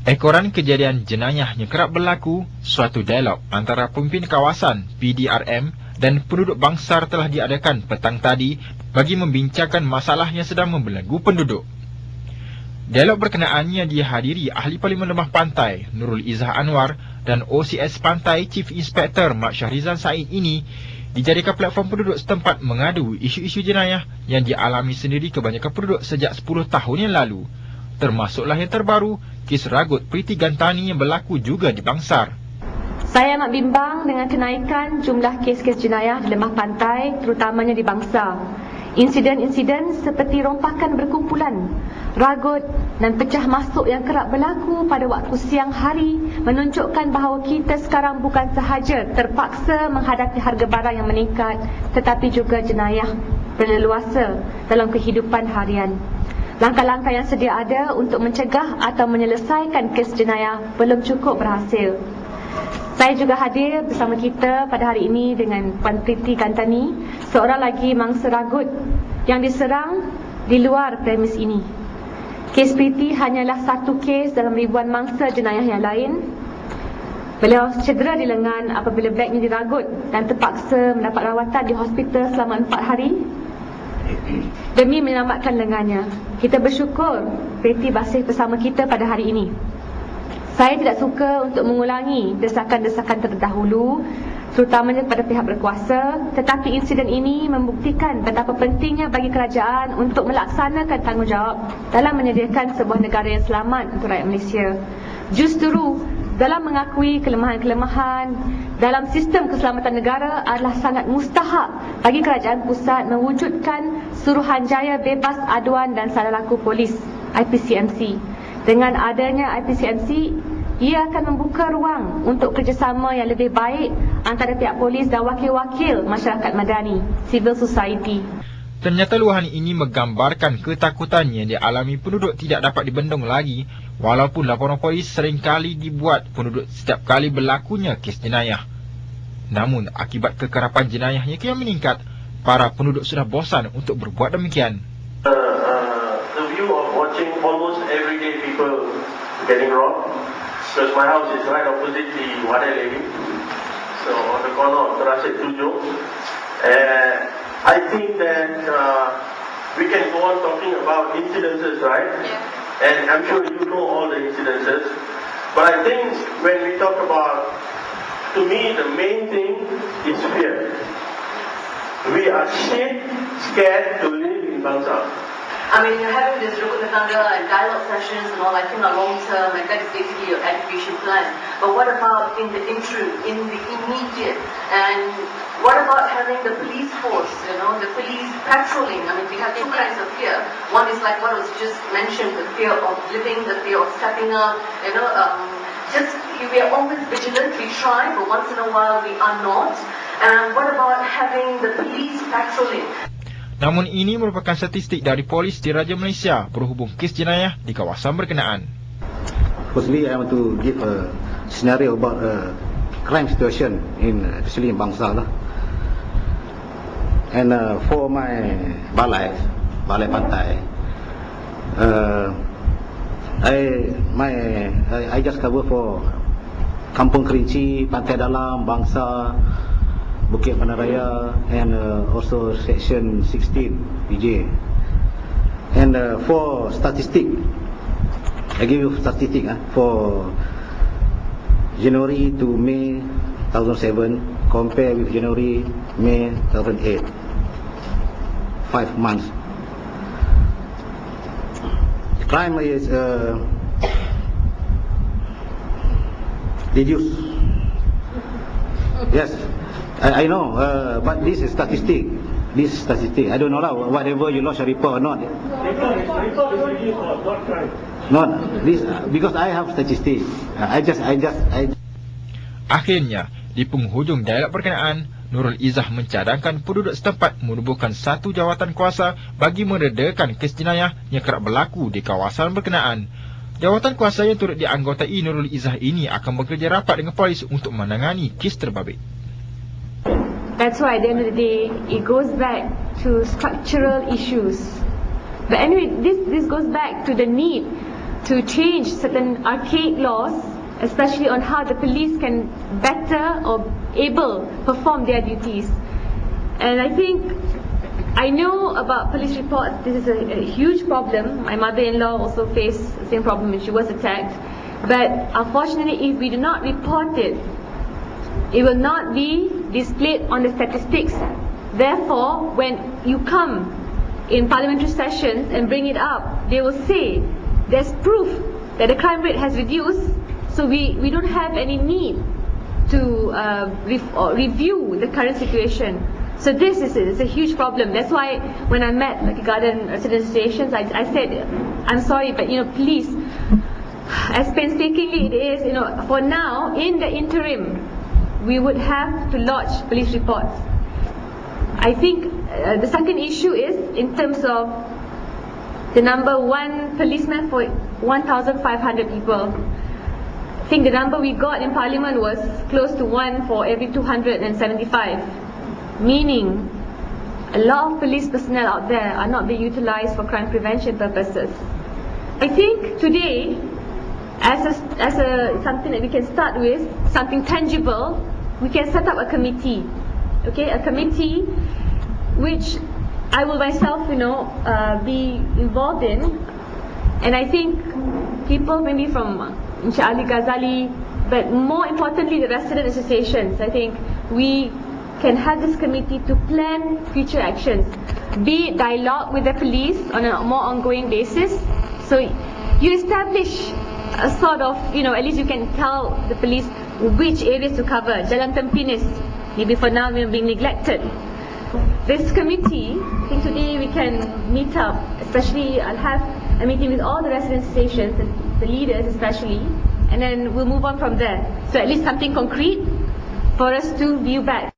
Ekoran kejadian jenayah yang kerap berlaku, suatu dialog antara pemimpin kawasan PDRM dan penduduk Bangsar telah diadakan petang tadi bagi membincangkan masalah yang sedang membelenggu penduduk. Dialog berkenaan yang dihadiri Ahli Parlimen Lembah Pantai Nurul Izzah Anwar dan OCS Pantai Chief Inspector Mak Syahrizan Said ini dijadikan platform penduduk setempat mengadu isu-isu jenayah yang dialami sendiri kebanyakan penduduk sejak 10 tahun yang lalu. Termasuklah yang terbaru, kes ragut Priti Gantani yang berlaku juga di Bangsar. Saya amat bimbang dengan kenaikan jumlah kes-kes jenayah di Lembah Pantai, terutamanya di Bangsar. Insiden-insiden seperti rompakan berkumpulan, ragut dan pecah masuk yang kerap berlaku pada waktu siang hari menunjukkan bahawa kita sekarang bukan sahaja terpaksa menghadapi harga barang yang meningkat, tetapi juga jenayah berleluasa dalam kehidupan harian. Langkah-langkah yang sedia ada untuk mencegah atau menyelesaikan kes jenayah belum cukup berhasil. Saya juga hadir bersama kita pada hari ini dengan Puan Priti Gantani, seorang lagi mangsa ragut yang diserang di luar premis ini. Kes Priti hanyalah satu kes dalam ribuan mangsa jenayah yang lain. Beliau cedera di lengan apabila bagnya diragut dan terpaksa mendapat rawatan di hospital selama 4 hari demi menyelamatkan lengannya. Kita bersyukur Priti masih bersama kita pada hari ini. Saya tidak suka untuk mengulangi desakan-desakan terdahulu, terutamanya kepada pihak berkuasa, tetapi insiden ini membuktikan betapa pentingnya bagi kerajaan untuk melaksanakan tanggungjawab dalam menyediakan sebuah negara yang selamat untuk rakyat Malaysia. Justru dalam mengakui kelemahan-kelemahan dalam sistem keselamatan negara adalah sangat mustahak bagi kerajaan pusat mewujudkan Suruhanjaya Bebas Aduan dan Salah Laku Polis IPCMC. Dengan adanya IPCMC, ia akan membuka ruang untuk kerjasama yang lebih baik antara pihak polis dan wakil-wakil masyarakat madani, civil society. Ternyata luahan ini menggambarkan ketakutan yang dialami penduduk tidak dapat dibendung lagi, walaupun laporan polis seringkali dibuat penduduk setiap kali berlakunya kes jenayah. Namun, akibat kekerapan jenayah yang kian meningkat, para penduduk sudah bosan untuk berbuat demikian. The view of watching almost everyday people getting robbed, because my house is right opposite the Wadai levy, so on the corner of Benteras Ditubuh. I think that we can go on talking about incidences, right? Yeah. And I'm sure you know all the incidences. But I think when we talk about, to me, the main thing is fear. We are scared to live in Bangsar. I mean, you're having this rukun tetangga and dialogue sessions and all, I think are long term, and that is basically your education plan. But what about in the interim, in the immediate? And what about having the police force, you know, the police patrolling? I mean, we have two kinds of fear. One is like what was just mentioned, the fear of living, the fear of stepping up, you know, just we are always vigilant, we try, but once in a while we are not. And what about having the police patrolling? Namun ini merupakan statistik dari polis Diraja Malaysia berhubung kes jenayah di kawasan berkenaan. Firstly, I want to give a scenario about a crime situation especially in Bangsar lah. And for my balai pantai, I just cover for Kampung Kerinci, Pantai Dalam, Bangsar, Bukit Panaraya, and also section 16 PJ. And for statistic, I give you statistic for January to May 2007 compare with January May 2008, 5 months. Crime is reduced. Yes, I know, but this is statistic. This is statistic. I don't know lah, whatever you lodge a report or not. Not this, because I have statistics. Akhirnya, di penghujung dialog berkenaan, Nurul Izzah mencadangkan penduduk setempat menubuhkan satu jawatankuasa bagi meredakan kes jenayah yang kerap berlaku di kawasan berkenaan. Jawatankuasa yang turut dianggotai Nurul Izzah ini akan bekerja rapat dengan polis untuk menangani kes terbabit. That's why at the end of the day, it goes back to structural issues. But anyway, this goes back to the need to change certain archaic laws, especially on how the police can better or able perform their duties. And I think I know about police reports. This is a huge problem. My mother-in-law also faced the same problem when she was attacked. But unfortunately, if we do not report it, it will not be displayed on the statistics. Therefore, when you come in parliamentary sessions and bring it up, they will say there's proof that the crime rate has reduced, so we don't have any need to review the current situation. So this is a huge problem. That's why when I met Lucky Garden resident associations, I said, I'm sorry, but please, as painstakingly it is, for now, in the interim, we would have to lodge police reports. I think the second issue is in terms of the number one policeman for 1,500 people. I think the number we got in Parliament was close to 1 for every 275. Meaning, a lot of police personnel out there are not being utilised for crime prevention purposes. I think today, as something that we can start with, something tangible, we can set up a committee. Okay, a committee which I will myself, be involved in, and I think people maybe from Encik Ali Ghazali, but more importantly the resident associations. I think we can have this committee to plan future actions, be it dialogue with the police on a more ongoing basis. So you establish a sort of, at least you can tell the police which areas to cover. Jalan Tempinis, maybe for now we're being neglected. This committee, I think today we can meet up, especially I'll have a meeting with all the resident stations, the leaders especially, and then we'll move on from there. So at least something concrete for us to view back.